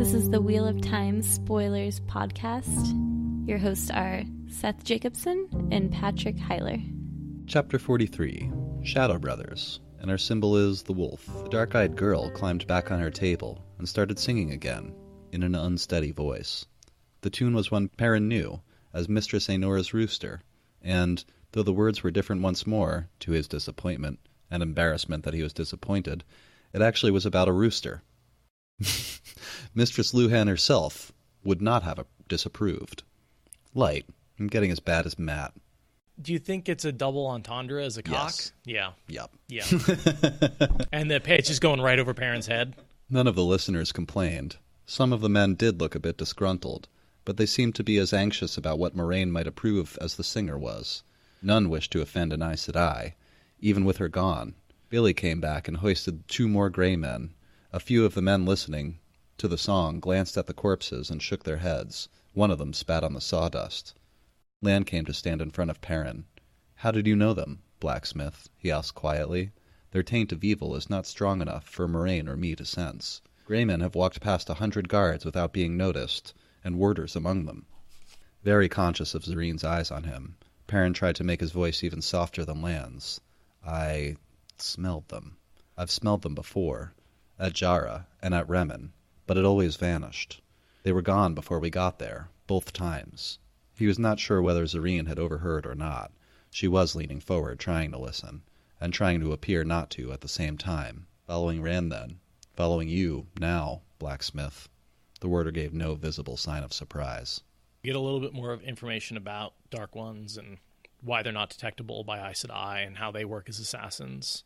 This is the Wheel of Time Spoilers podcast. Your hosts are Seth Jacobson and Patrick Heiler. Chapter 43, Shadowbrothers, and our symbol is the wolf. The dark-eyed girl climbed back on her table and started singing again, in an unsteady voice. The tune was one Perrin knew, as Mistress Aenora's Rooster, and, though the words were different once more, to his disappointment and embarrassment that he was disappointed, it actually was about a rooster. Mistress Luhan herself would not have disapproved. Light. I'm getting as bad as Matt. Do you think it's a double entendre as a cock? Yes. Yeah. Yep. Yeah. And the pitch is going right over Perrin's head? None of the listeners complained. Some of the men did look a bit disgruntled, but they seemed to be as anxious about what Moraine might approve as the singer was. None wished to offend an Aes Sedai, even with her gone. Billy came back and hoisted 2 more gray men. A few of the men listening to the song glanced at the corpses and shook their heads. One of them spat on the sawdust. Lan came to stand in front of Perrin. "How did you know them, blacksmith?" he asked quietly. "Their taint of evil is not strong enough for Moraine or me to sense. Greymen have walked past 100 guards without being noticed, and warders among them." Very conscious of Zarine's eyes on him, Perrin tried to make his voice even softer than Lan's. "I smelled them. I've smelled them before, at Jara and at Remen, but it always vanished. They were gone before we got there, both times." He was not sure whether Zarine had overheard or not. She was leaning forward, trying to listen, and trying to appear not to at the same time. "Following Rand, then? Following you, now, blacksmith?" The warder gave no visible sign of surprise. You get a little bit more of information about Dark Ones and why they're not detectable by Aes Sedai and how they work as assassins.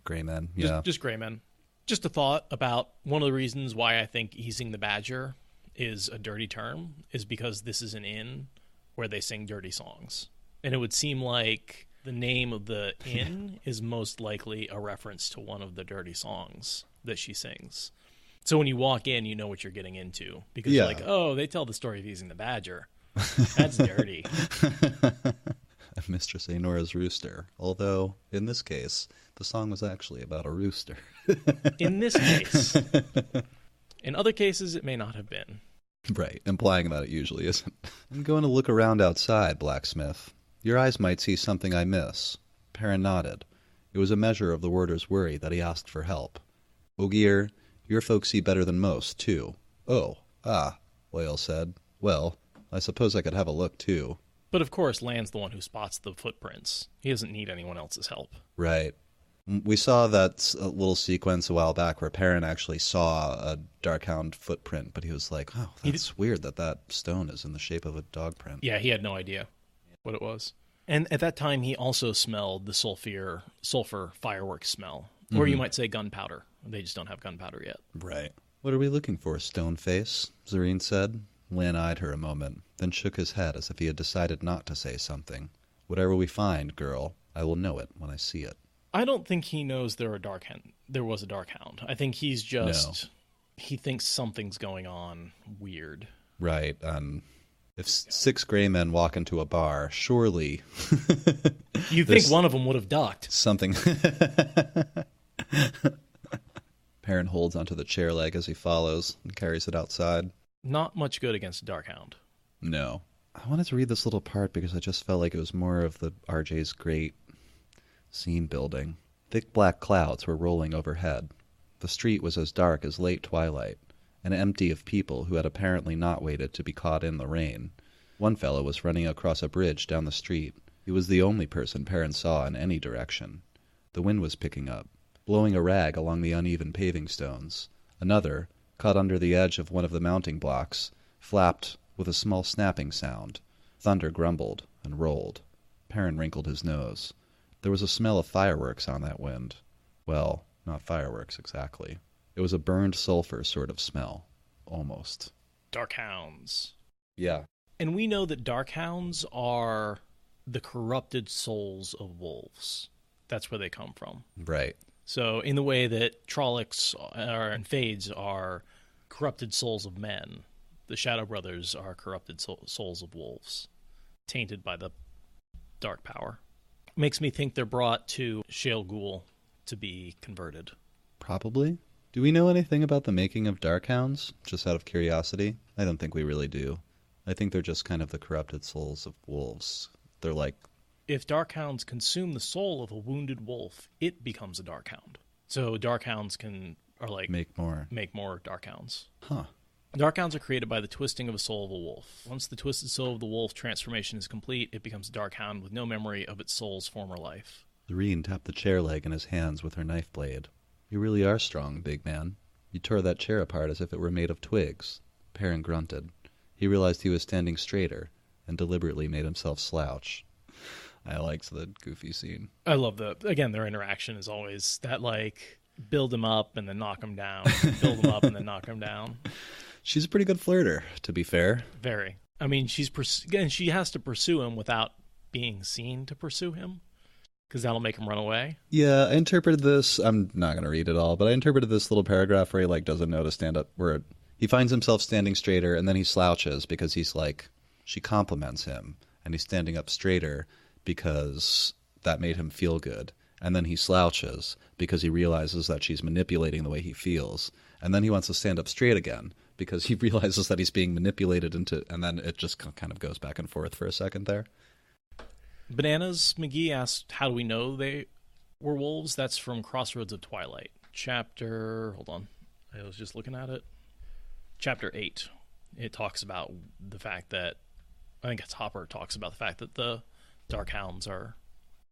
Gray men, yeah. Just gray men. Just a thought about one of the reasons why I think easing the badger is a dirty term is because this is an inn where they sing dirty songs. And it would seem like the name of the inn is most likely a reference to one of the dirty songs that she sings. So when you walk in, you know what you're getting into. Because you're like, oh, they tell the story of easing the badger. That's dirty. Mistress Aenora's Rooster. Although, in this case, the song was actually about a rooster. In this case. In other cases, it may not have been. Right, implying that it usually isn't. "I'm going to look around outside, blacksmith. Your eyes might see something I miss." Perrin nodded. It was a measure of the warder's worry that he asked for help. "Ogier, your folks see better than most, too." "Oh, Oil said. "Well, I suppose I could have a look, too." But of course, Lan's the one who spots the footprints. He doesn't need anyone else's help. Right. We saw that little sequence a while back where Perrin actually saw a Darkhound footprint, but he was like, oh, that's weird that stone is in the shape of a dog print. Yeah, he had no idea what it was. And at that time, he also smelled the sulfur fireworks smell. Mm-hmm. Or you might say gunpowder. They just don't have gunpowder yet. Right. "What are we looking for, Stoneface?" Zarine said. Lan eyed her a moment, then shook his head as if he had decided not to say something. "Whatever we find, girl, I will know it when I see it." I don't think he knows there was a Darkhound. I think he's just... No. He thinks something's going on weird. Right. If 6 gray men walk into a bar, surely... You'd think one of them would have ducked. Something... Perrin holds onto the chair leg as he follows and carries it outside. Not much good against a Darkhound. No. I wanted to read this little part because I just felt like it was more of the RJ's great scene building. Thick black clouds were rolling overhead. The street was as dark as late twilight, and empty of people who had apparently not waited to be caught in the rain. One fellow was running across a bridge down the street. He was the only person Perrin saw in any direction. The wind was picking up, blowing a rag along the uneven paving stones. Another, caught under the edge of one of the mounting blocks, flapped with a small snapping sound. Thunder grumbled and rolled. Perrin wrinkled his nose. There was a smell of fireworks on that wind. Well, not fireworks exactly. It was a burned sulfur sort of smell. Almost. Darkhounds. Yeah. And we know that Darkhounds are the corrupted souls of wolves. That's where they come from. Right. So in the way that Trollocs and Fades are corrupted souls of men, the Shadowbrothers are corrupted souls of wolves, tainted by the dark power. Makes me think they're brought to Shale Ghul to be converted. Probably. Do we know anything about the making of Darkhounds, just out of curiosity? I don't think we really do. I think they're just kind of the corrupted souls of wolves. They're like... If Darkhounds consume the soul of a wounded wolf, it becomes a Darkhound. So Darkhounds Make more Darkhounds. Huh. Darkhounds are created by the twisting of a soul of a wolf. Once the twisted soul of the wolf transformation is complete, it becomes a Darkhound with no memory of its soul's former life. Zareen tapped the chair leg in his hands with her knife blade. You really are strong, big man. You tore that chair apart as if it were made of twigs. Perrin grunted. He realized he was standing straighter, and deliberately made himself slouch. I liked the goofy scene. I love their interaction is always that, like, build him up and then knock him down. Build him up and then knock him down. She's a pretty good flirter, to be fair. Very. I mean, she has to pursue him without being seen to pursue him, because that'll make him run away. Yeah, I interpreted this, I'm not going to read it all, but I interpreted this little paragraph where he, like, doesn't know to stand up, where he finds himself standing straighter, and then he slouches because he's like, she compliments him, and he's standing up straighter because that made him feel good. And then he slouches because he realizes that she's manipulating the way he feels. And then he wants to stand up straight again because he realizes that he's being manipulated into... And then it just kind of goes back and forth for a second there. Bananas McGee asked, how do we know they were wolves? That's from Crossroads of Twilight. Hold on. I was just looking at it. Chapter 8. It talks about the fact that... I think it's Hopper talks about the fact that the Darkhounds are...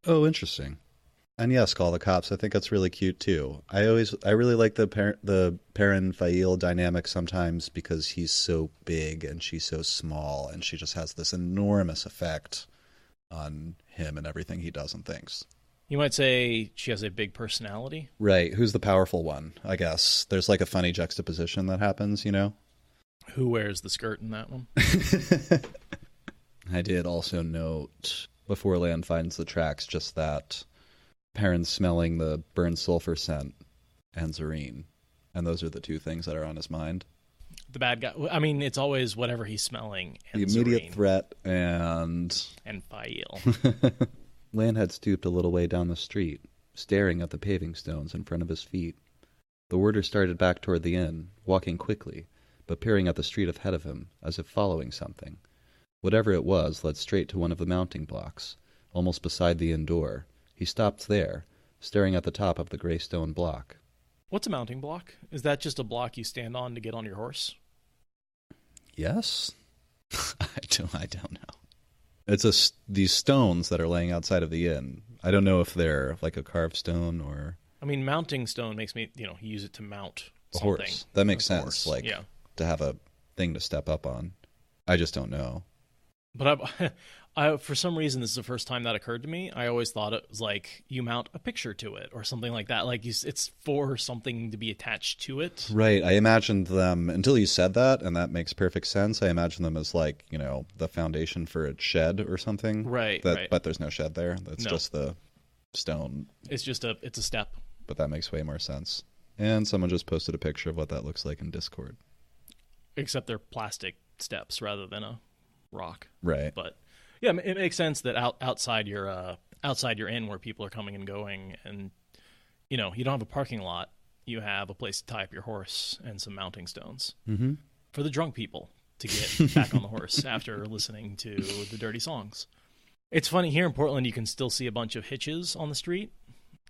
Oh, interesting. And yes, Call the Cops. I think that's really cute too. I really like the Perrin Fail dynamic sometimes because he's so big and she's so small, and she just has this enormous effect on him and everything he does and thinks. You might say she has a big personality. Right. Who's the powerful one, I guess. There's like a funny juxtaposition that happens, you know? Who wears the skirt in that one? I did also note, before Lan finds the tracks, just that Perrin's smelling the burned sulfur scent and Zareen. And those are the two things that are on his mind. The bad guy. I mean, it's always whatever he's smelling. And the immediate Zareen. Threat and Fail. Lan had stooped a little way down the street, staring at the paving stones in front of his feet. The warder started back toward the inn, walking quickly, but peering at the street ahead of him, as if following something. Whatever it was led straight to one of the mounting blocks, almost beside the inn door. He stopped there, staring at the top of the gray stone block. What's a mounting block? Is that just a block you stand on to get on your horse? Yes. I don't know. It's these stones that are laying outside of the inn. I don't know if they're like a carved stone or... I mean, mounting stone makes me, you use it to mount a something. Horse. That makes sense. Horse. Like, yeah. To have a thing to step up on. I just don't know. But I, for some reason, this is the first time that occurred to me. I always thought it was like you mount a picture to it or something like that. Like it's for something to be attached to it. Right. I imagined them, until you said that, and that makes perfect sense. I imagined them as like, the foundation for a shed or something. Right. But there's no shed there. That's just the stone. It's a step. But that makes way more sense. And someone just posted a picture of what that looks like in Discord. Except they're plastic steps rather than a rock. Right. But yeah, it makes sense that outside your inn where people are coming and going, and you don't have a parking lot, you have a place to tie up your horse and some mounting stones for the drunk people to get back on the horse after listening to the dirty songs. It's funny, here in Portland you can still see a bunch of hitches on the street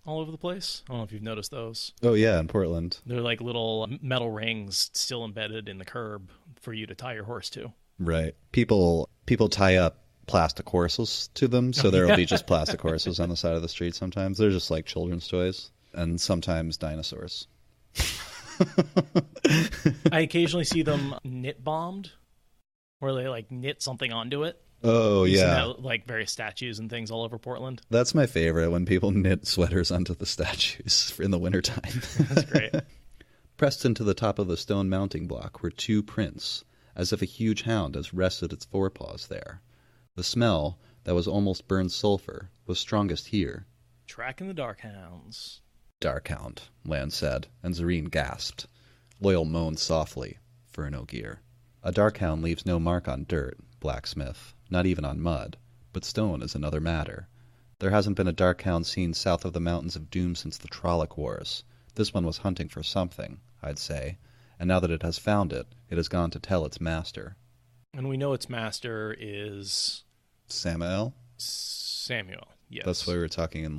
all over the place. I don't know if you've noticed those. Oh yeah, in Portland. They're like little metal rings still embedded in the curb for you to tie your horse to. Right. People tie up plastic horses to them, so there will be just plastic horses on the side of the street sometimes. They're just like children's toys, and sometimes dinosaurs. I occasionally see them knit bombed, where they like knit something onto it. Oh, You see yeah. that, like various statues and things all over Portland. That's my favorite, when people knit sweaters onto the statues in the wintertime. That's great. Pressed into the top of the stone mounting block were two prints, as if a huge hound has rested its forepaws there. The smell, that was almost burned sulfur, was strongest here. Tracking the Darkhounds. Darkhound, Lan said, and Zareen gasped. Loyal moaned softly, for no gear. A Darkhound leaves no mark on dirt, Blacksmith, not even on mud, but stone is another matter. There hasn't been a Darkhound seen south of the Mountains of Doom since the Trolloc Wars. This one was hunting for something, I'd say, and now that it has found it, it has gone to tell its master. And we know its master is... Samael? Samuel, yes. That's what we were saying in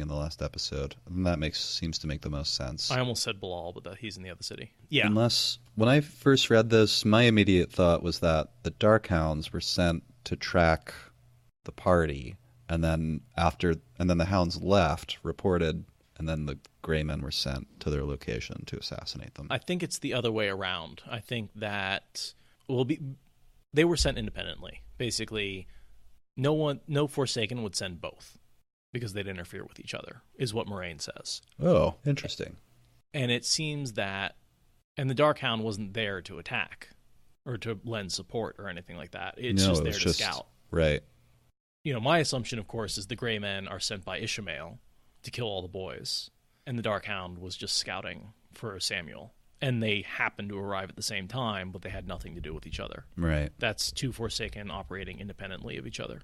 the last episode. And that seems to make the most sense. I almost said Bilal, but he's in the other city. Yeah. Unless, when I first read this, my immediate thought was that the Darkhounds were sent to track the party, and then the hounds left, reported, and then the Grey Men were sent to their location to assassinate them. I think it's the other way around. I think that they were sent independently. Basically, no Forsaken would send both because they'd interfere with each other, is what Moraine says. Oh, interesting. And it seems that, and the Darkhound wasn't there to attack or to lend support or anything like that. It's just there to scout. Right. My assumption, of course, is the Grey Men are sent by Ishmael to kill all the boys, and the Darkhound was just scouting for Samuel. And they happened to arrive at the same time, but they had nothing to do with each other. Right. That's two Forsaken operating independently of each other.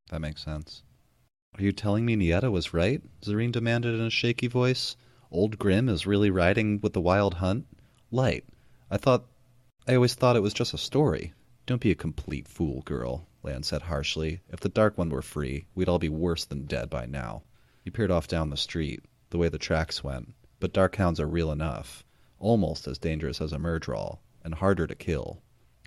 That makes sense. Are you telling me Nieta was right? Zareen demanded in a shaky voice. Old Grim is really riding with the Wild Hunt? Light. I always thought it was just a story. Don't be a complete fool, girl, Lan said harshly. If the Dark One were free, we'd all be worse than dead by now. He peered off down the street, the way the tracks went. But Darkhounds are real enough. Almost as dangerous as a Murdral, and harder to kill.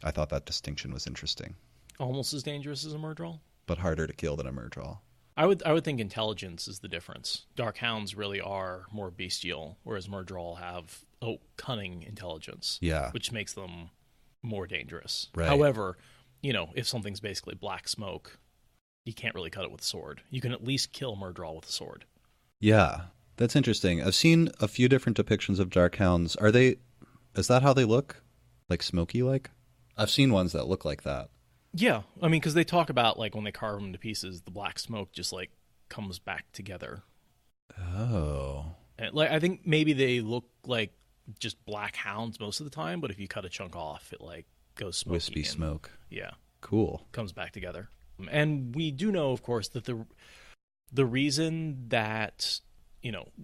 I thought that distinction was interesting. Almost as dangerous as a Murdral? But harder to kill than a Murdral. I would think intelligence is the difference. Darkhounds really are more bestial, whereas Murdral have cunning intelligence. Yeah. Which makes them more dangerous. Right. However, if something's basically black smoke, you can't really cut it with a sword. You can at least kill Murdral with a sword. Yeah. That's interesting. I've seen a few different depictions of Darkhounds. Is that how they look? Like smoky-like? I've seen ones that look like that. Yeah. I mean, because they talk about, when they carve them to pieces, the black smoke just, comes back together. Oh. And, I think maybe they look like just black hounds most of the time, but if you cut a chunk off, it, goes smoky. Wispy smoke. Yeah. Cool. Comes back together. And we do know, of course, that the reason that...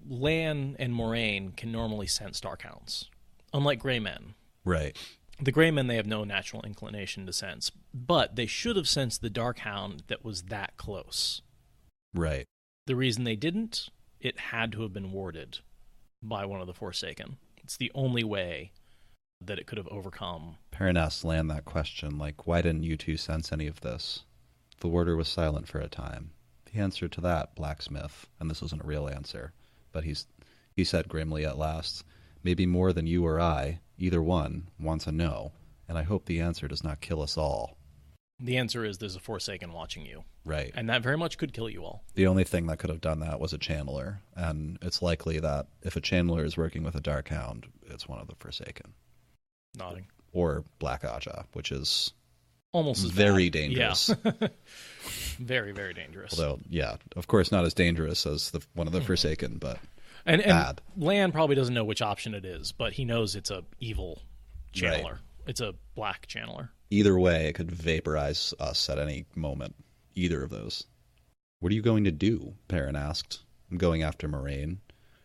Lan and Moraine can normally sense Darkhounds, unlike Grey Men. Right. The Grey Men, they have no natural inclination to sense, but they should have sensed the Darkhound that was that close. Right. The reason they didn't, it had to have been warded by one of the Forsaken. It's the only way that it could have overcome. Perrin asked Lan that question, why didn't you two sense any of this? The warder was silent for a time. The answer to that, blacksmith, and this wasn't a real answer, but he said grimly at last, maybe more than you or I, either one, wants a no, and I hope the answer does not kill us all. The answer is there's a Forsaken watching you. Right. And that very much could kill you all. The only thing that could have done that was a channeler, and it's likely that if a channeler is working with a Darkhound, it's one of the Forsaken. Nodding. Or Black Aja, which is... almost as very bad. dangerous. Yeah. Very, very dangerous. Although, yeah, of course not as dangerous as one of the Forsaken, but and bad. Lan probably doesn't know which option it is, but he knows it's a evil channeler. Right. It's a black channeler. Either way, it could vaporize us at any moment. Either of those. What are you going to do? Perrin asked. I'm going after Moraine.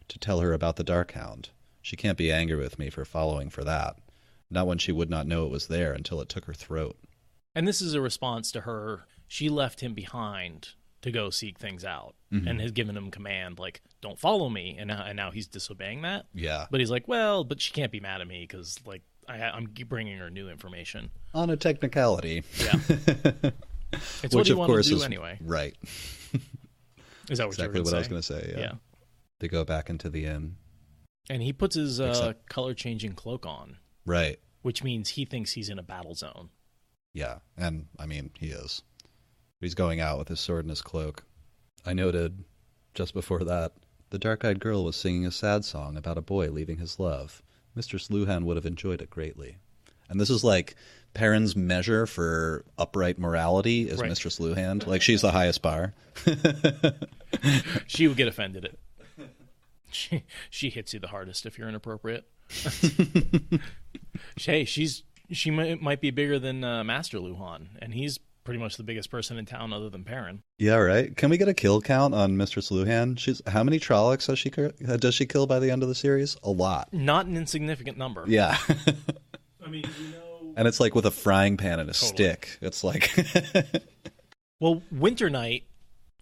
To tell her about the Darkhound. She can't be angry with me for following for that. Not when she would not know it was there until it took her throat. And this is a response to her. She left him behind to go seek things out and has given him command, don't follow me. And now he's disobeying that. Yeah. But he's but she can't be mad at me because, I'm bringing her new information. On a technicality. Yeah. It's what he wanted to do anyway. Right. Is that what exactly you were what say? I was going to say, yeah. They go back into the inn. And he puts his color-changing cloak on. Right. Which means he thinks he's in a battle zone. Yeah, and, he is. He's going out with his sword and his cloak. I noted, just before that, the dark-eyed girl was singing a sad song about a boy leaving his love. Mistress Luhan would have enjoyed it greatly. And this is Perrin's measure for upright morality is right. Mistress Luhan. She's the highest bar. She would get offended at she hits you the hardest if you're inappropriate. Hey, she might be bigger than Master Luhan, and he's pretty much the biggest person in town other than Perrin. Yeah, right. Can we get a kill count on Mistress Luhan? How many Trollocs does she kill by the end of the series? A lot. Not an insignificant number. Yeah. I mean, you know... And it's like with a frying pan and a stick. It's like... Well, Winter Night,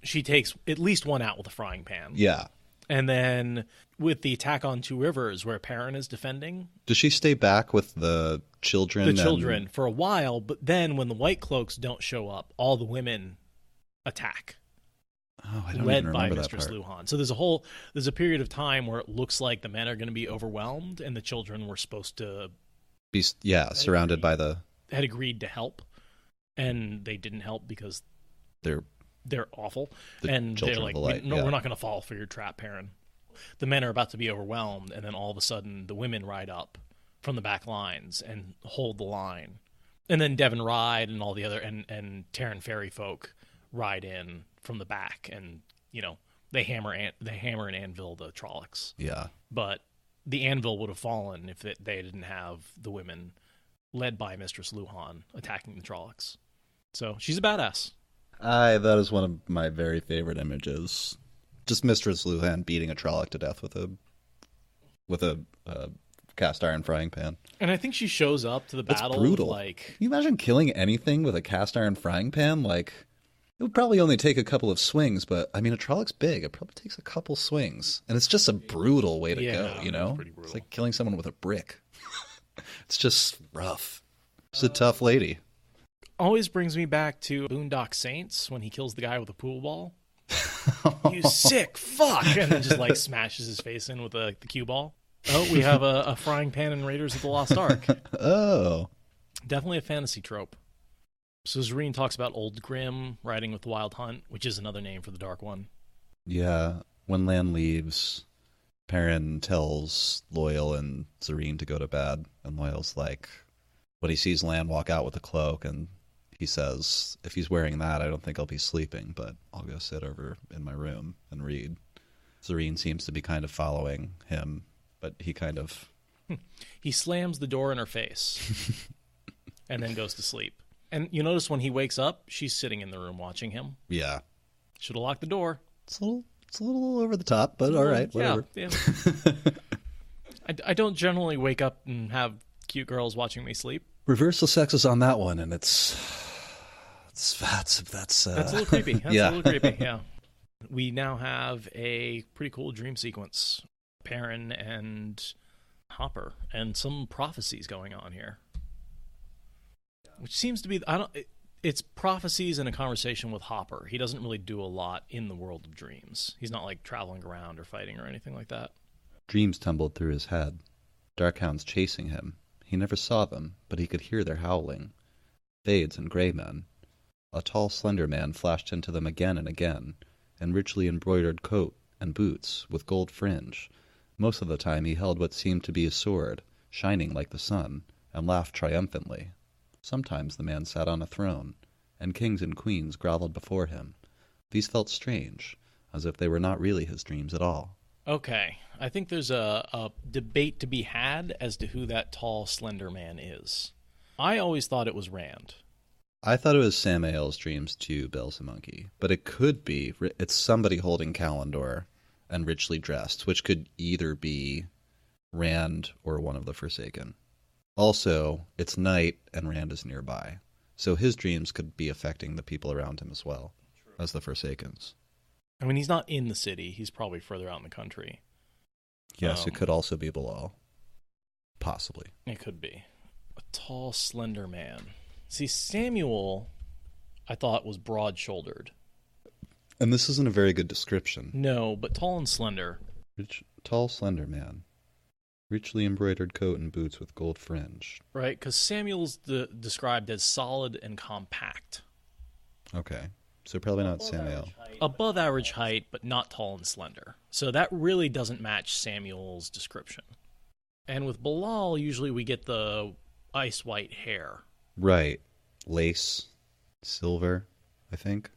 she takes at least one out with a frying pan. Yeah. And then with the attack on Two Rivers, where Perrin is defending... Does she stay back with the children? The children for a while, but then when the White Cloaks don't show up, all the women attack. Oh, I don't led even by remember Mistress that part. Luhan. So there's a period of time where it looks like the men are going to be overwhelmed, and the children were supposed to Be surrounded by the... had agreed to help, and they didn't help because they're awful, and they're like, we're not going to fall for your trap, Perrin. The men are about to be overwhelmed, and then all of a sudden the women ride up from the back lines and hold the line, and then Devon Ride and all the other and Terran Ferry folk ride in from the back, and they hammer and anvil the Trollocs. Yeah, but the anvil would have fallen if they didn't have the women led by Mistress Luhan attacking the Trollocs. So she's a badass. That is one of my very favorite images. Just Mistress Luhan beating a Trolloc to death with a cast iron frying pan. And I think she shows up to the battle. That's brutal. Like, can you imagine killing anything with a cast iron frying pan? Like, it would probably only take a couple of swings, but I mean, a Trolloc's big. It probably takes a couple swings, and it's just a brutal way to go. It's like killing someone with a brick. It's just rough. She's a tough lady. Always brings me back to Boondock Saints when he kills the guy with a pool ball. You sick fuck! And then just like smashes his face in with the cue ball. Oh, we have a frying pan in Raiders of the Lost Ark. Oh. Definitely a fantasy trope. So Zareen talks about Old Grim riding with the Wild Hunt, which is another name for the Dark One. Yeah. When Lan leaves, Perrin tells Loyal and Zareen to go to bed, and Loyal's like, when he sees Lan walk out with a cloak, and he says, if he's wearing that, I don't think I'll be sleeping, but I'll go sit over in my room and read. Zareen seems to be kind of following him, but he kind of... He slams the door in her face and then goes to sleep. And you notice when he wakes up, she's sitting in the room watching him. Yeah. Should have locked the door. It's a little over the top, but all right, whatever. Yeah. I don't generally wake up and have cute girls watching me sleep. Reversal sex is on that one, and that's a little creepy. That's a little creepy. Yeah. We now have a pretty cool dream sequence. Perrin and Hopper, and some prophecies going on here, which seems to be it's prophecies and a conversation with Hopper. He doesn't really do a lot in the world of dreams. He's not like traveling around or fighting or anything like that. Dreams tumbled through his head. Darkhounds chasing him. He never saw them, but he could hear their howling. Fades and gray men. A tall, slender man flashed into them again and again, in richly embroidered coat and boots with gold fringe. Most of the time he held what seemed to be a sword, shining like the sun, and laughed triumphantly. Sometimes the man sat on a throne, and kings and queens groveled before him. These felt strange, as if they were not really his dreams at all. Okay, I think there's a debate to be had as to who that tall, slender man is. I always thought it was Rand. I thought it was Samael's dreams too, Bells a Monkey. But it could be, it's somebody holding Kalendor and richly dressed, which could either be Rand or one of the Forsaken. Also, it's night and Rand is nearby, so his dreams could be affecting the people around him as well, as the Forsakens. I mean, he's not in the city. He's probably further out in the country. Yes, it could also be Bilal. Possibly. It could be. A tall, slender man. See, Samuel, I thought, was broad-shouldered. And this isn't a very good description. No, but tall and slender. Tall, slender man. Richly embroidered coat and boots with gold fringe. Right, because Samuel's described as solid and compact. Okay, so probably not Samael. Above average height, but not tall and slender. So that really doesn't match Samuel's description. And with Bilal, usually we get the ice white hair. Right. Lace, silver, I think.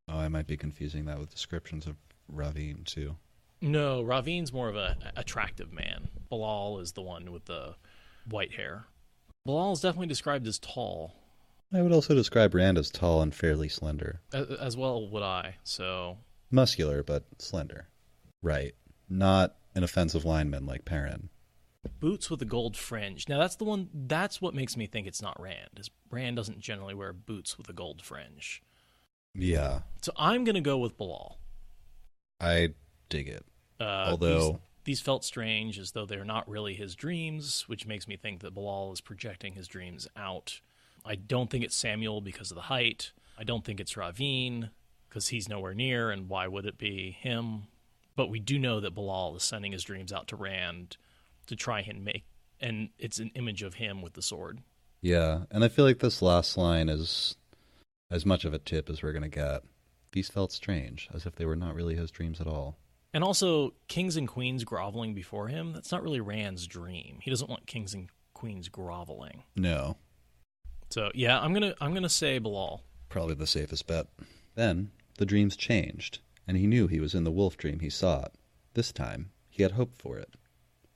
Oh, I might be confusing that with descriptions of Ravine, too. No, Ravine's more of an attractive man. Bilal is the one with the white hair. Bilal is definitely described as tall. I would also describe Rand as tall and fairly slender. As well would I, so... Muscular, but slender. Right. Not an offensive lineman like Perrin. Boots with a gold fringe. Now that's what makes me think it's not Rand, is Rand doesn't generally wear boots with a gold fringe. Yeah. So I'm going to go with Bilal. I dig it. Although... These felt strange, as though they're not really his dreams, which makes me think that Bilal is projecting his dreams out. I don't think it's Samuel because of the height. I don't think it's Ravine because he's nowhere near, and why would it be him? But we do know that Bilal is sending his dreams out to Rand to try and make, and it's an image of him with the sword. Yeah, and I feel like this last line is as much of a tip as we're going to get. These felt strange, as if they were not really his dreams at all. And also, kings and queens groveling before him, that's not really Rand's dream. He doesn't want kings and queens groveling. No. So, yeah, I'm gonna say Bilal. Probably the safest bet. Then, the dreams changed, and he knew he was in the wolf dream he sought. This time, he had hope for it.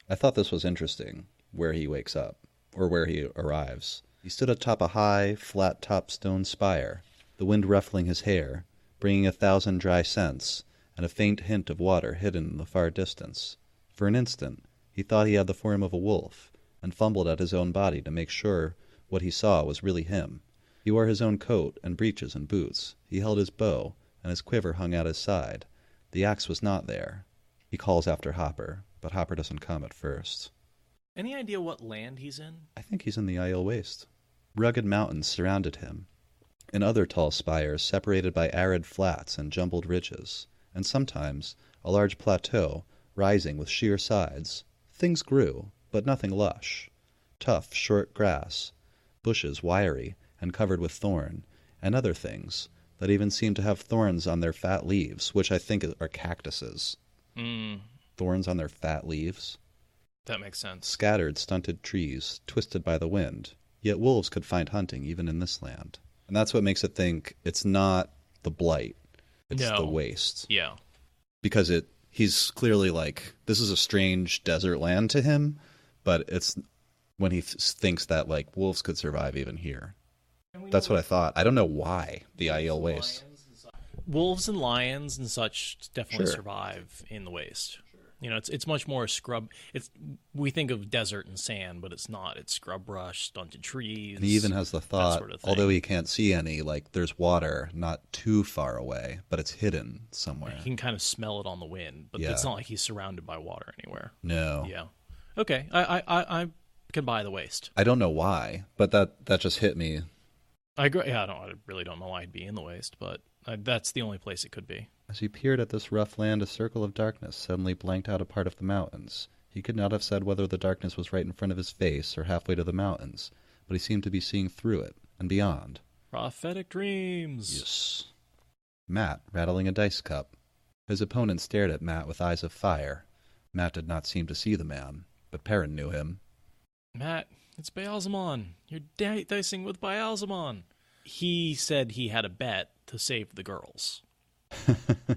I thought this was interesting, where he wakes up, or where he arrives. He stood atop a high, flat-topped stone spire, the wind ruffling his hair, bringing 1,000 dry scents, and a faint hint of water hidden in the far distance. For an instant, he thought he had the form of a wolf, and fumbled at his own body to make sure what he saw was really him. He wore his own coat and breeches and boots. He held his bow, and his quiver hung at his side. The axe was not there. He calls after Hopper, but Hopper doesn't come at first. Any idea what land he's in? I think he's in the Aiel Waste. Rugged mountains surrounded him, and other tall spires separated by arid flats and jumbled ridges, and sometimes a large plateau rising with sheer sides. Things grew, but nothing lush. Tough, short grass, bushes wiry and covered with thorn, and other things that even seemed to have thorns on their fat leaves, which I think are cactuses. Thorns on their fat leaves? That makes sense. Scattered, stunted trees, twisted by the wind. Yet wolves could find hunting even in this land. And that's what makes it think it's not the blight. It's the waste. Yeah. Because he's clearly like, this is a strange desert land to him, but it's when he thinks that like wolves could survive even here. That's what I thought. I don't know why the Aiel Waste. Wolves and lions and such definitely Sure. survive in the waste. You know, it's much more scrub. We think of desert and sand, but it's not. It's scrub brush, stunted trees. And he even has the thought, sort of thing. although he can't see any, like there's water not too far away, but it's hidden somewhere. He can kind of smell it on the wind, but Yeah. it's not like he's surrounded by water anywhere. No. Yeah. Okay, I can buy the waste. I don't know why, but that just hit me. I agree. Yeah, I really don't know why I'd be in the waste, but that's the only place it could be. As he peered at this rough land, a circle of darkness suddenly blanked out a part of the mountains. He could not have said whether the darkness was right in front of his face or halfway to the mountains, but he seemed to be seeing through it and beyond. Prophetic dreams. Yes. Matt, rattling a dice cup. His opponent stared at Matt with eyes of fire. Matt did not seem to see the man, but Perrin knew him. Matt, it's Baalzamon. You're dicing with Baalzamon. He said he had a bet to save the girls.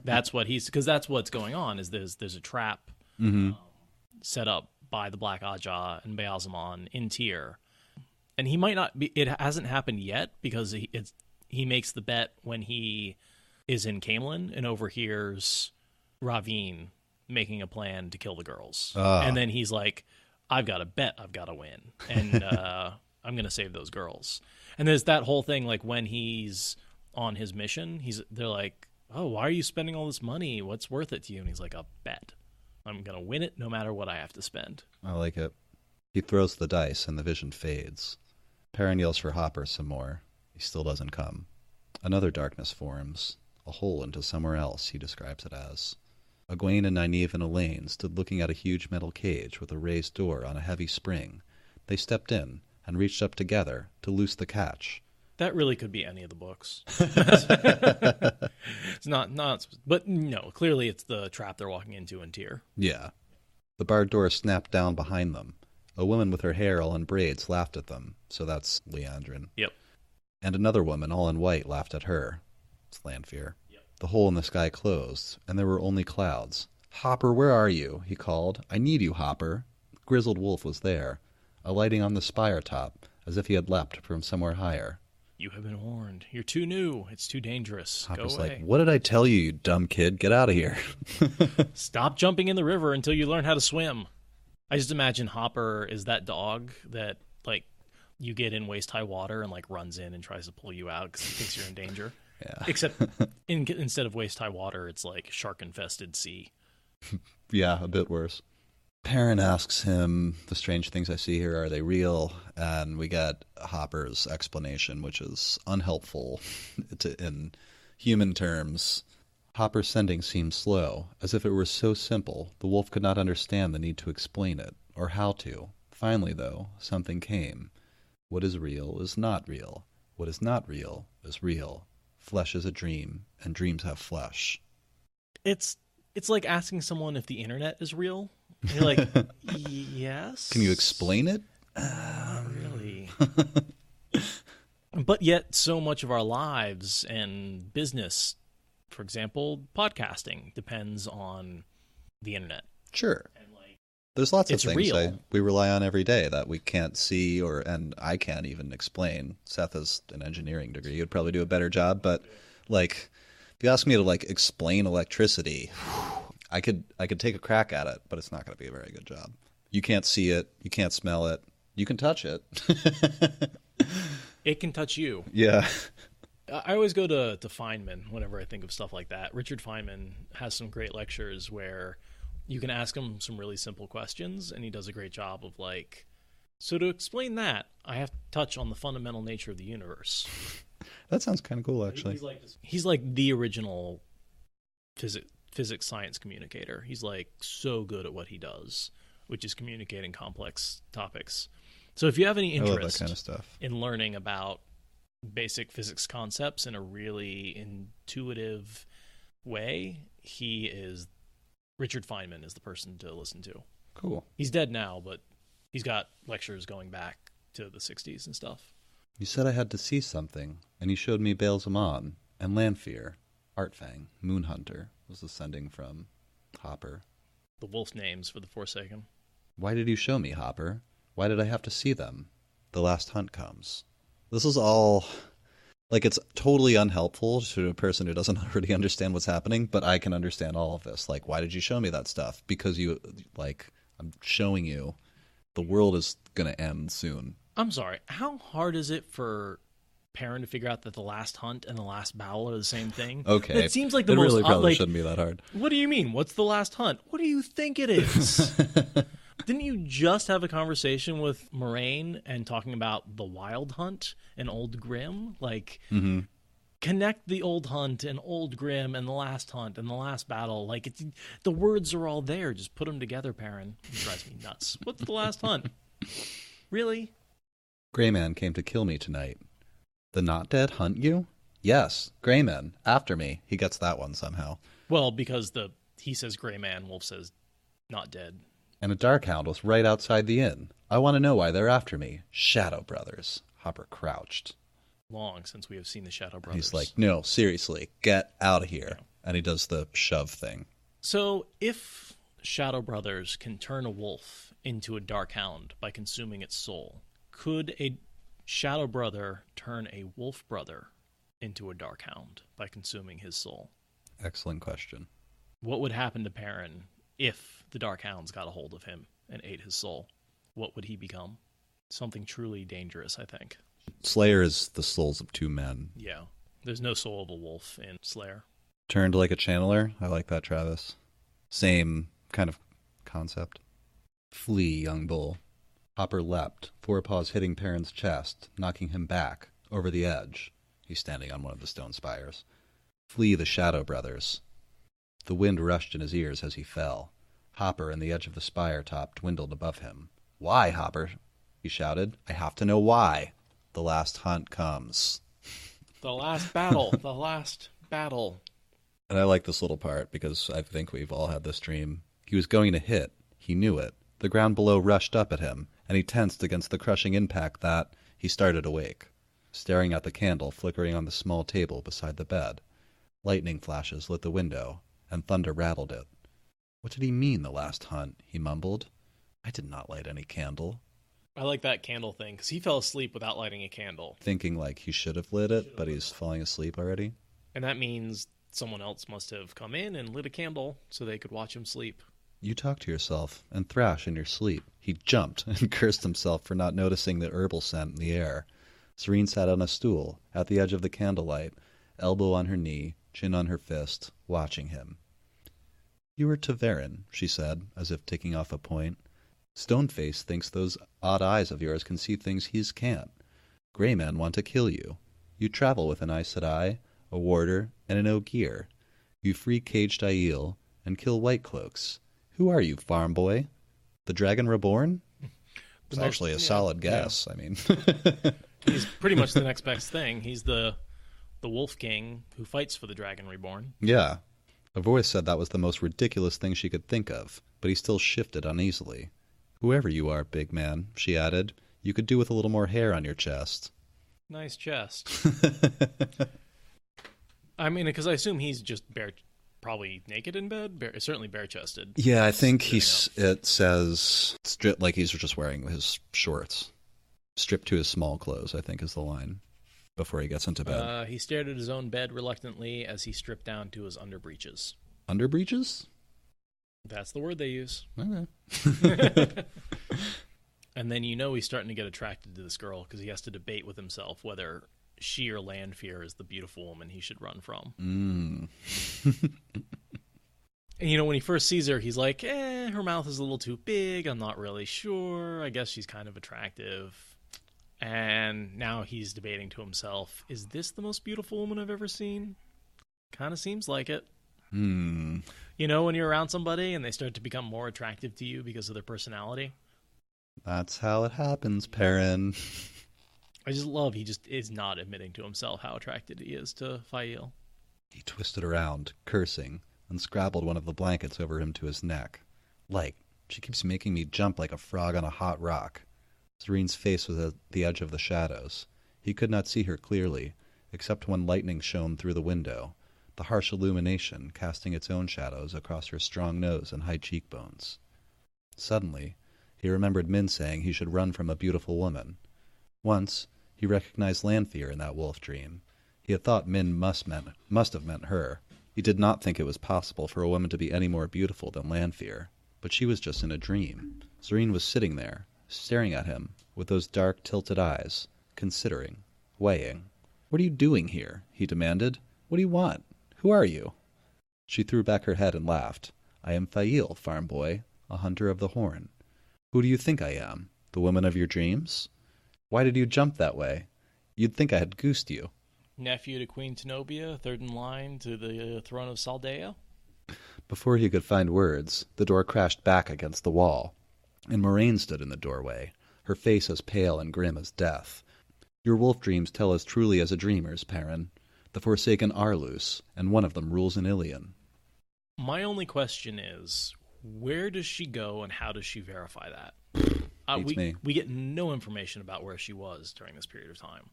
That's what because that's what's going on. Is there's a trap set up by the Black Ajah and Baalzamon in Tyr, and he might not be. It hasn't happened yet because he makes the bet when he is in Camelin and overhears Ravine making a plan to kill the girls, and then he's like, "I've got a bet. I've got to win, and I'm going to save those girls." And there's that whole thing, like when he's on his mission, they're like, "Oh, why are you spending all this money? What's worth it to you?" And he's like, "A bet. I'm going to win it no matter what I have to spend." I like it. He throws the dice and the vision fades. Perrin yells for Hopper some more. He still doesn't come. Another darkness forms. A hole into somewhere else, he describes it as. Egwene and Nynaeve and Elaine stood looking at a huge metal cage with a raised door on a heavy spring. They stepped in and reached up together to loose the catch. That really could be any of the books. It's not, but no, clearly it's the trap they're walking into in Tyr. Yeah. The barred door snapped down behind them. A woman with her hair all in braids laughed at them, so that's Leandrin. Yep. And another woman all in white laughed at her. It's Lanfear. Yep. The hole in the sky closed, and there were only clouds. "Hopper, where are you?" he called. "I need you, Hopper." Grizzled Wolf was there, alighting on the spire top, as if he had leapt from somewhere higher. You have been warned. You're too new. It's too dangerous. Hopper's Go away. like, what did I tell you, you dumb kid? Get out of here. Stop jumping in the river until you learn how to swim. I just imagine Hopper is that dog that, like, you get in waist-high water and, like, runs in and tries to pull you out because he thinks you're in danger. Yeah. Except instead of waist-high water, it's, like, shark-infested sea. Yeah, a bit worse. Perrin asks him, the strange things I see here, are they real? And we get Hopper's explanation, which is unhelpful in human terms. Hopper's sending seems slow, as if it were so simple, the wolf could not understand the need to explain it, or how to. Finally, though, something came. What is real is not real. What is not real is real. Flesh is a dream, and dreams have flesh. It's like asking someone if the internet is real. And you're like, yes. Can you explain it? Not really. But yet, so much of our lives and business, for example, podcasting, depends on the internet. Sure. And like, there's lots of it's things real. we rely on every day that we can't see and I can't even explain. Seth has an engineering degree. He'd probably do a better job, but like if you ask me to like explain electricity, I could take a crack at it, but it's not going to be a very good job. You can't see it, you can't smell it, you can touch it. It can touch you. Yeah. I always go to Feynman whenever I think of stuff like that. Richard Feynman has some great lectures where you can ask him some really simple questions, and he does a great job of like, so to explain that, I have to touch on the fundamental nature of the universe. That sounds kind of cool, actually. He's like the original physics science communicator. He's like so good at what he does, which is communicating complex topics. So if you have any I love interest that kind of stuff. in learning about basic physics concepts in a really intuitive way, Richard Feynman is the person to listen to. Cool. He's dead now, but he's got lectures going back to the 60s and stuff. You said I had to see something, and you showed me Baal-Zaman and Lanfear. Artfang, Moonhunter, was the sending from Hopper. The wolf names for the Forsaken. Why did you show me, Hopper? Why did I have to see them? The last hunt comes. This is all, like, it's totally unhelpful to a person who doesn't already understand what's happening, but I can understand all of this. Like, why did you show me that stuff? Because I'm showing you the world is going to end soon. I'm sorry, how hard is it for Perrin to figure out that the last hunt and the last battle are the same thing? Okay. It seems like the it most... really probably shouldn't be that hard. What do you mean? What's the last hunt? What do you think it is? Didn't you just have a conversation with Moraine and talking about the Wild Hunt and Old Grim? Like, connect the Old Hunt and Old Grim and the last hunt and the last battle. Like, the words are all there. Just put them together, Perrin. It drives me nuts. What's the last hunt? Really? Greyman came to kill me tonight. The not dead hunt you? Yes, Greyman, after me. He gets that one somehow. Well, because he says Grey Man, Wolf says not dead. And a Darkhound was right outside the inn. I want to know why they're after me. Shadowbrothers. Hopper crouched. Long since we have seen the Shadowbrothers. He's like, no, seriously, get out of here. Yeah. And he does the shove thing. So if Shadowbrothers can turn a wolf into a Darkhound by consuming its soul, could a Shadowbrother turn a wolf brother into a Darkhound by consuming his soul? Excellent question. What would happen to Perrin if the Darkhounds got a hold of him and ate his soul? What would he become? Something truly dangerous, I think. Slayer is the souls of two men. Yeah. There's no soul of a wolf in Slayer. Turned like a channeler. I like that, Travis. Same kind of concept. Flee, young bull. Hopper leapt, forepaws hitting Perrin's chest, knocking him back, over the edge. He's standing on one of the stone spires. Flee the Shadowbrothers. The wind rushed in his ears as he fell. Hopper and the edge of the spire top dwindled above him. Why, Hopper? He shouted. I have to know why. The last hunt comes. The last battle. The last battle. And I like this little part because I think we've all had this dream. He was going to hit. He knew it. The ground below rushed up at him, and he tensed against the crushing impact that he started awake, staring at the candle flickering on the small table beside the bed. Lightning flashes lit the window, and thunder rattled it. What did he mean, the last hunt? He mumbled. I did not light any candle. I like that candle thing, because he fell asleep without lighting a candle. Thinking like he should have lit it, but he's falling asleep already. And that means someone else must have come in and lit a candle so they could watch him sleep. You talk to yourself and thrash in your sleep. He jumped and cursed himself for not noticing the herbal scent in the air. Serene sat on a stool at the edge of the candlelight, elbow on her knee, chin on her fist, watching him. You are Taverin, she said, as if ticking off a point. Stoneface thinks those odd eyes of yours can see things his can't. Grey men want to kill you. You travel with an Aes Sedai, a warder, and an Ogier. You free caged Aiel and kill white cloaks. Who are you, farm boy? The Dragon Reborn? It's actually a solid guess. Yeah. I mean, he's pretty much the next best thing. He's the Wolf King who fights for the Dragon Reborn. Yeah. A voice said that was the most ridiculous thing she could think of, but he still shifted uneasily. Whoever you are, big man, she added, you could do with a little more hair on your chest. Nice chest. I mean, because I assume he's just probably naked in bed, certainly bare-chested. Yeah, I think it says stripped, like he's just wearing his shorts. Stripped to his small clothes, I think is the line, before he gets into bed. He stared at his own bed reluctantly as he stripped down to his underbreeches. Underbreeches? That's the word they use. Okay. And then he's starting to get attracted to this girl because he has to debate with himself whether she or Lanfear is the beautiful woman he should run from. And when he first sees her, he's like, her mouth is a little too big. I'm not really sure. I guess she's kind of attractive. And now he's debating to himself, is this the most beautiful woman I've ever seen? Kind of seems like it. When you're around somebody and they start to become more attractive to you because of their personality. That's how it happens, Perrin. I just love he just is not admitting to himself how attracted he is to Fael. He twisted around, cursing, and scrabbled one of the blankets over him to his neck. She keeps making me jump like a frog on a hot rock. Serene's face was at the edge of the shadows. He could not see her clearly, except when lightning shone through the window, the harsh illumination casting its own shadows across her strong nose and high cheekbones. Suddenly, he remembered Min saying he should run from a beautiful woman. Once, he recognized Lanfear in that wolf dream. He had thought Min must have meant her. He did not think it was possible for a woman to be any more beautiful than Lanfear, but she was just in a dream. Serene was sitting there, staring at him, with those dark, tilted eyes, considering, weighing. "What are you doing here?" he demanded. "What do you want? Who are you?" She threw back her head and laughed. "I am Fael, farm boy, a hunter of the horn. Who do you think I am? The woman of your dreams? Why did you jump that way? You'd think I had goosed you." Nephew to Queen Tenobia, third in line to the throne of Saldea. Before he could find words, the door crashed back against the wall, and Moraine stood in the doorway, her face as pale and grim as death. "Your wolf dreams tell as truly as a dreamer's, Perrin. The Forsaken are loose, and one of them rules in Ilion." My only question is, where does she go and how does she verify that? We get no information about where she was during this period of time.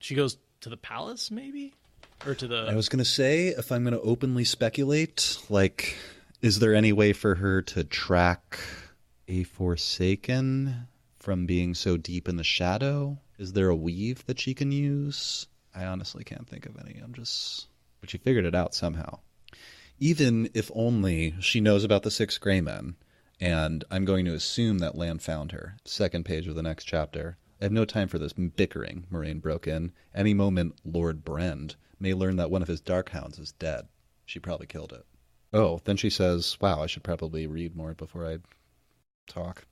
She goes to the palace, maybe? Or to the... I was going to say, if I'm going to openly speculate, is there any way for her to track a Forsaken from being so deep in the shadow? Is there a weave that she can use? I honestly can't think of any. But she figured it out somehow. Even if only she knows about the 6 Grey Men, and I'm going to assume that Lan found her. Second page of the next chapter. "I have no time for this bickering," Moraine broke in. "Any moment Lord Brend may learn that one of his dark hounds is dead. She probably killed it." Oh, then she says, "Wow, I should probably read more before I talk."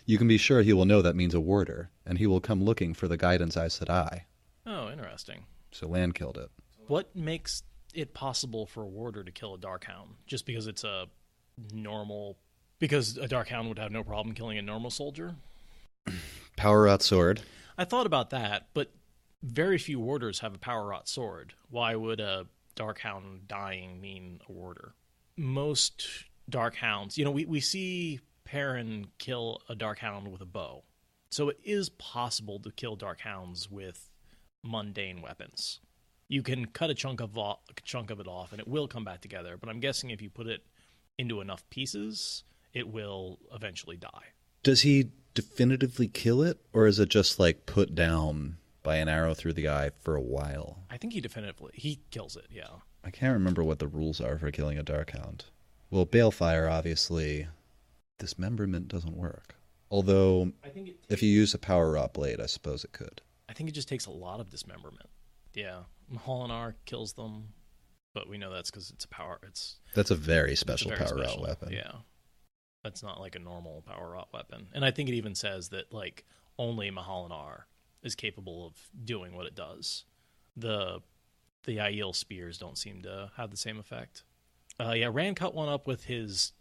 "You can be sure he will know that means a warder, and he will come looking for the guidance Aes Sedai." Oh, interesting. So Lan killed it. What makes it possible for a warder to kill a Darkhound? Just because it's a normal... Because a Darkhound would have no problem killing a normal soldier? Power-rot sword. I thought about that, but very few warders have a power-rot sword. Why would a Darkhound dying mean a warder? Most Darkhounds... we see Perrin kill a Darkhound with a bow. So it is possible to kill Darkhounds with mundane weapons. You can cut a chunk of it off, and it will come back together. But I'm guessing if you put it into enough pieces, it will eventually die. Does he definitively kill it, or is it just like put down by an arrow through the eye for a while? I think he kills it, yeah. I can't remember what the rules are for killing a Darkhound. Well, Balefire, obviously, dismemberment doesn't work. Although, if you use a power rot blade, I suppose it could. I think it just takes a lot of dismemberment. Yeah, Mahalanar kills them, but we know that's because it's a power. That's a very special power rot weapon. Yeah, that's not like a normal power rot weapon. And I think it even says that like only Mahalanar is capable of doing what it does. The Aiel spears don't seem to have the same effect. Rand cut one up with his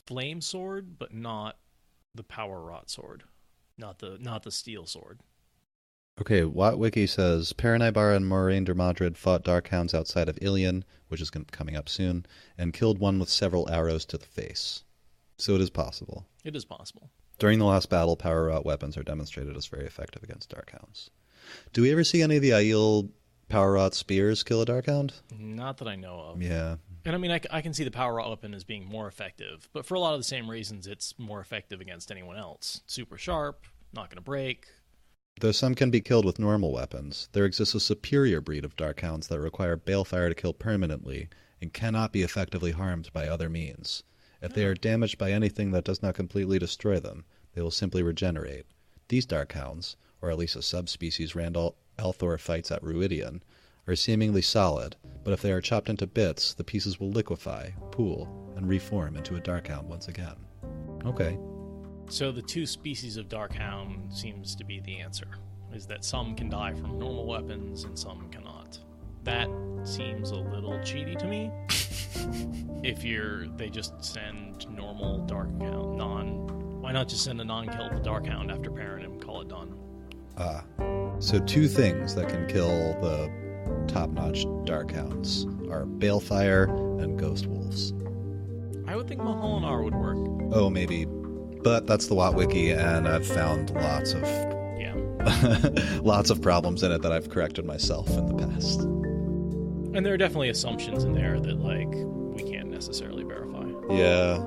flame sword, but not the power rot sword, not the steel sword. Okay, Watt-Wiki says, Paranibara and Moraine Dermadrid fought Darkhounds outside of Ilion, which is coming up soon, and killed one with several arrows to the face. So it is possible. It is possible. During the last battle, power rot weapons are demonstrated as very effective against Darkhounds. Do we ever see any of the Aiel power rot spears kill a Darkhound? Not that I know of. Yeah. And I mean, I can see the power rot weapon as being more effective, but for a lot of the same reasons, it's more effective against anyone else. Super sharp, not going to break. Though some can be killed with normal weapons, there exists a superior breed of Darkhounds that require Balefire to kill permanently and cannot be effectively harmed by other means. If they are damaged by anything that does not completely destroy them, they will simply regenerate. These Darkhounds, or at least a subspecies Randall Althor fights at Ruidian, are seemingly solid, but if they are chopped into bits, the pieces will liquefy, pool, and reform into a Darkhound once again. Okay. So the two species of Darkhound seems to be the answer, is that some can die from normal weapons and some cannot. That seems a little cheaty to me. If they just send normal Darkhound, why not just send a non-killable Darkhound after pairing him, call it done? So two things that can kill the top-notch Darkhounds are Balefire and Ghost Wolves. I would think Mahalanar would work. Oh, maybe. But that's the Watt-Wiki, and I've found lots of problems in it that I've corrected myself in the past. And there are definitely assumptions in there that, like, we can't necessarily verify. Yeah.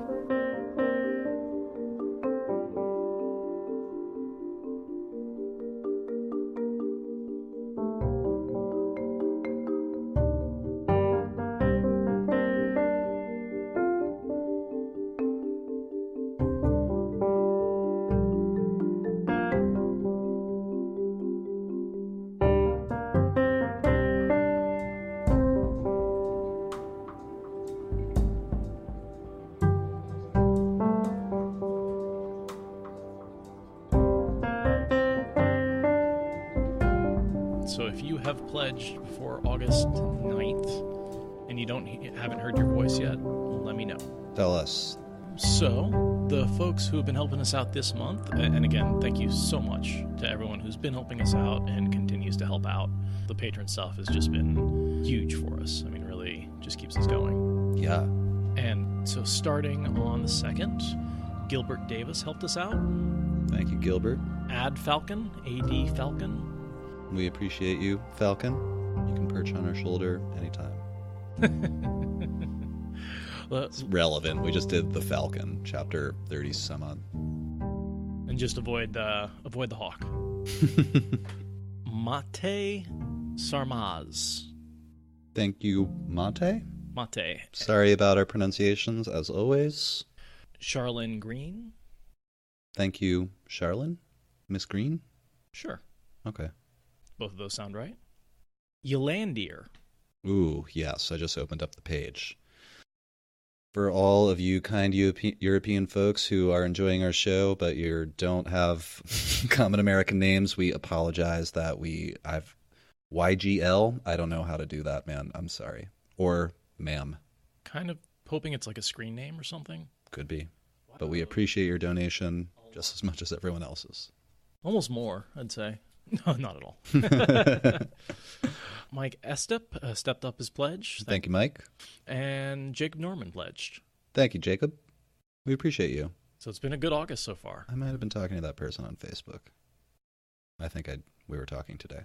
So if you have pledged before August 9th and you haven't heard your voice yet, let me know. Tell us. So, the folks who have been helping us out this month, and again, thank you so much to everyone who's been helping us out and continues to help out. The patron stuff has just been huge for us. I mean, really just keeps us going. Yeah. And so starting on the 2nd, Gilbert Davis helped us out. Thank you, Gilbert. Ad Falcon, A-D Falcon. We appreciate you, Falcon. You can perch on our shoulder anytime. It's relevant. We just did the Falcon, chapter 30 some odd. And just avoid the hawk. Mate Sarmaz. Thank you, Mate. Mate. Sorry about our pronunciations, as always. Charlene Green. Thank you, Charlene. Miss Green? Sure. Okay. Both of those sound right. Yolandir. Ooh, yes, I just opened up the page. For all of you kind European folks who are enjoying our show, but you don't have common American names, we apologize that I've YGL. I don't know how to do that, man. I'm sorry. Or ma'am. Kind of hoping it's like a screen name or something. Could be. But we appreciate your donation just as much as everyone else's. Almost more, I'd say. No, not at all. Mike Estep stepped up his pledge. Thank you, Mike. And Jacob Norman pledged. Thank you, Jacob. We appreciate you. So it's been a good August so far. I might have been talking to that person on Facebook. I think we were talking today.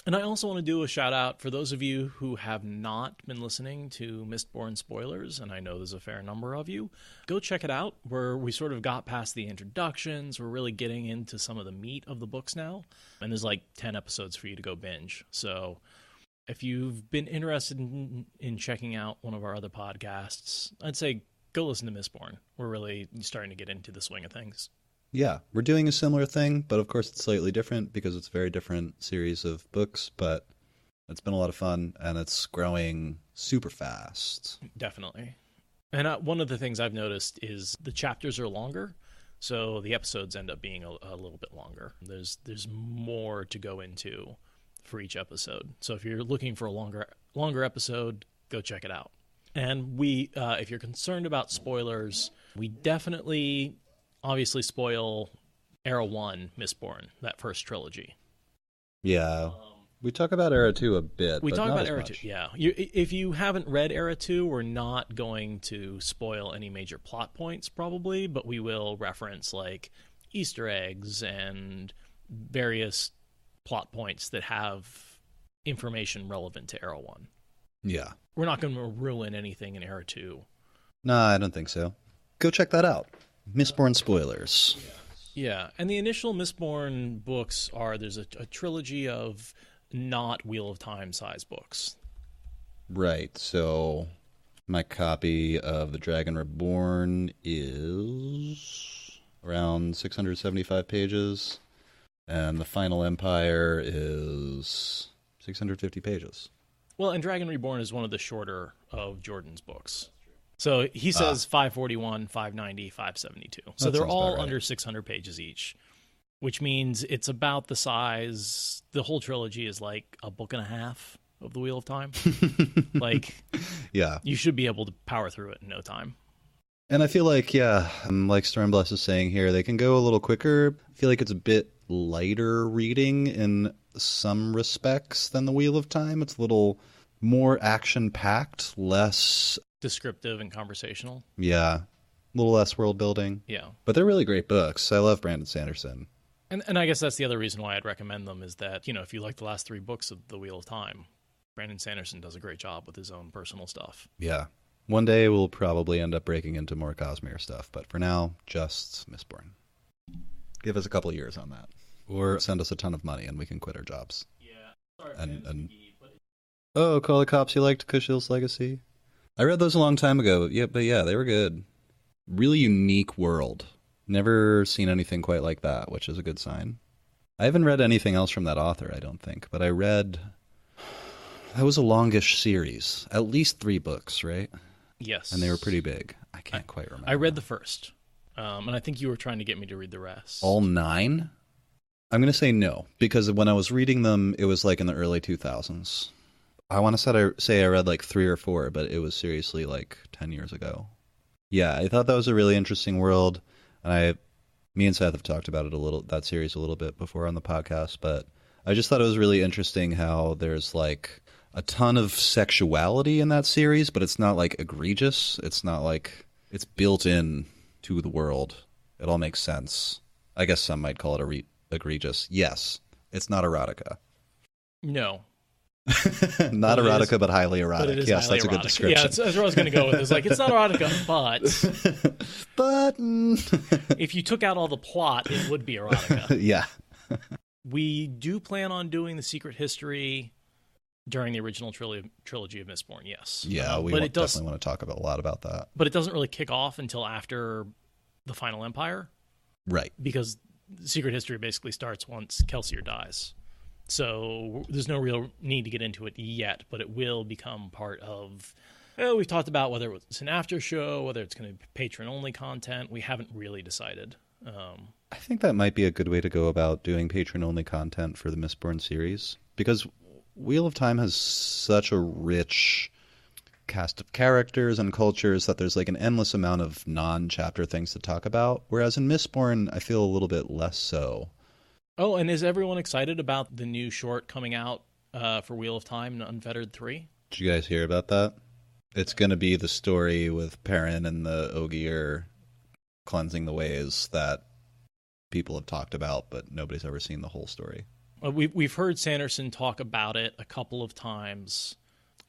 And I also want to do a shout out for those of you who have not been listening to Mistborn spoilers, and I know there's a fair number of you. Go check it out, where we sort of got past the introductions. We're really getting into some of the meat of the books now, and there's like 10 episodes for you to go binge. So if you've been interested in checking out one of our other podcasts, I'd say go listen to Mistborn. We're really starting to get into the swing of things. Yeah, we're doing a similar thing, but of course it's slightly different because it's a very different series of books, but it's been a lot of fun, and it's growing super fast. Definitely. And one of the things I've noticed is the chapters are longer, so the episodes end up being a little bit longer. There's more to go into for each episode. So if you're looking for a longer episode, go check it out. And we, if you're concerned about spoilers, we definitely obviously spoil Era 1 Mistborn, that first trilogy. Yeah. We talk about Era 2 a bit, We but talk not about as Era much. 2, yeah. If you haven't read Era 2, we're not going to spoil any major plot points, probably, but we will reference, like, Easter eggs and various plot points that have information relevant to Era 1. Yeah. We're not going to ruin anything in Era 2. No, I don't think so. Go check that out. Mistborn spoilers. Yeah, and the initial Mistborn books there's a trilogy of not Wheel of Time size books. Right, so my copy of The Dragon Reborn is around 675 pages, and The Final Empire is 650 pages. Well, and Dragon Reborn is one of the shorter of Jordan's books. So he says 541, 590, 572. So That they're sounds all about right. under 600 pages each, which means it's about the size. The whole trilogy is like a book and a half of The Wheel of Time. Like, Yeah. you should be able to power through it in no time. And I feel like, like Stormbless is saying here, they can go a little quicker. I feel like it's a bit lighter reading in some respects than The Wheel of Time. It's a little more action-packed, less... Descriptive and conversational. Yeah, a little less world building. Yeah. But they're really great books. I love Brandon Sanderson. And I guess that's the other reason why I'd recommend them is that, if you like the last 3 books of The Wheel of Time, Brandon Sanderson does a great job with his own personal stuff. Yeah. One day we'll probably end up breaking into more Cosmere stuff, but for now, just Mistborn. Give us a couple of years on that. Or send us a ton of money and we can quit our jobs. Yeah. Sorry, And oh, Call the Cops, you liked Kushil's Legacy? I read those a long time ago, but they were good. Really unique world. Never seen anything quite like that, which is a good sign. I haven't read anything else from that author, I don't think, but I read... That was a longish series. At least 3 books, right? Yes. And they were pretty big. I can't quite remember. I read the first, and I think you were trying to get me to read the rest. All 9? I'm going to say no, because when I was reading them, it was like in the early 2000s. I want to say I read like 3 or 4, but it was seriously like 10 years ago. Yeah, I thought that was a really interesting world, and me and Seth have talked about it that series a little bit before on the podcast, but I just thought it was really interesting how there's like a ton of sexuality in that series, but it's not like egregious. It's not like it's built in to the world. It all makes sense. I guess some might call it egregious. Yes, it's not erotica. No. Not erotica, but highly erotic. Yes, that's a good description. Yeah, that's where I was going to go with it. It's like, it's not erotica, but if you took out all the plot, it would be erotica. Yeah. We do plan on doing the secret history during the original trilogy of Mistborn, yes. Yeah, we definitely want to talk a lot about that. But it doesn't really kick off until after the Final Empire. Right. Because secret history basically starts once Kelsier dies. So there's no real need to get into it yet, but it will become part of... we've talked about whether it's an after show, whether it's going to be patron-only content. We haven't really decided. I think that might be a good way to go about doing patron-only content for the Mistborn series, because Wheel of Time has such a rich cast of characters and cultures that there's like an endless amount of non-chapter things to talk about, whereas in Mistborn, I feel a little bit less so. Oh, and is everyone excited about the new short coming out for Wheel of Time, Unfettered 3? Did you guys hear about that? It's going to be the story with Perrin and the Ogier cleansing the ways that people have talked about, but nobody's ever seen the whole story. We've heard Sanderson talk about it a couple of times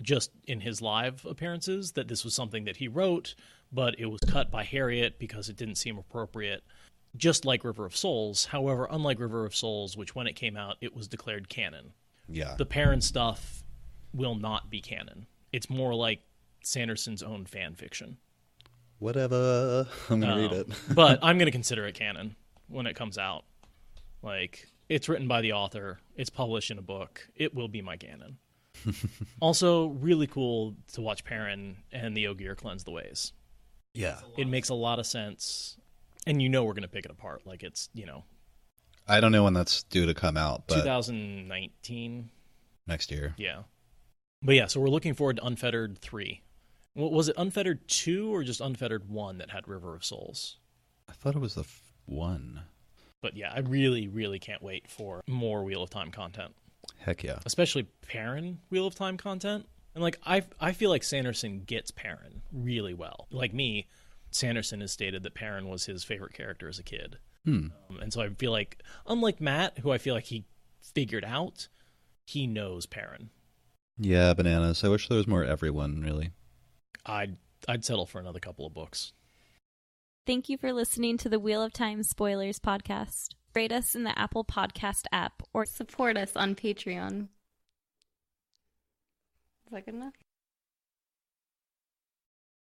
just in his live appearances, that this was something that he wrote, but it was cut by Harriet because it didn't seem appropriate, just like River of Souls. However, unlike River of Souls, which when it came out, it was declared canon. Yeah. The Perrin stuff will not be canon. It's more like Sanderson's own fan fiction. Whatever. I'm going to read it. But I'm going to consider it canon when it comes out. Like, it's written by the author. It's published in a book. It will be my canon. Also, really cool to watch Perrin and the Ogier cleanse the ways. Yeah. It makes a lot of sense. And you know we're going to pick it apart. Like, it's, I don't know when that's due to come out, but 2019. Next year. Yeah. But yeah, so we're looking forward to Unfettered 3. Was it Unfettered 2 or just Unfettered 1 that had River of Souls? I thought it was the 1. But yeah, I really, really can't wait for more Wheel of Time content. Heck yeah. Especially Perrin Wheel of Time content. And like, I feel like Sanderson gets Perrin really well. Like me, Sanderson has stated that Perrin was his favorite character as a kid. And so I feel like, unlike Matt, who I feel like he figured out, he knows Perrin. Yeah, bananas. I wish there was more everyone, really. I'd settle for another couple of books. Thank you for listening to the Wheel of Time Spoilers podcast. Rate us in the Apple Podcast app or support us on Patreon. Is that good enough?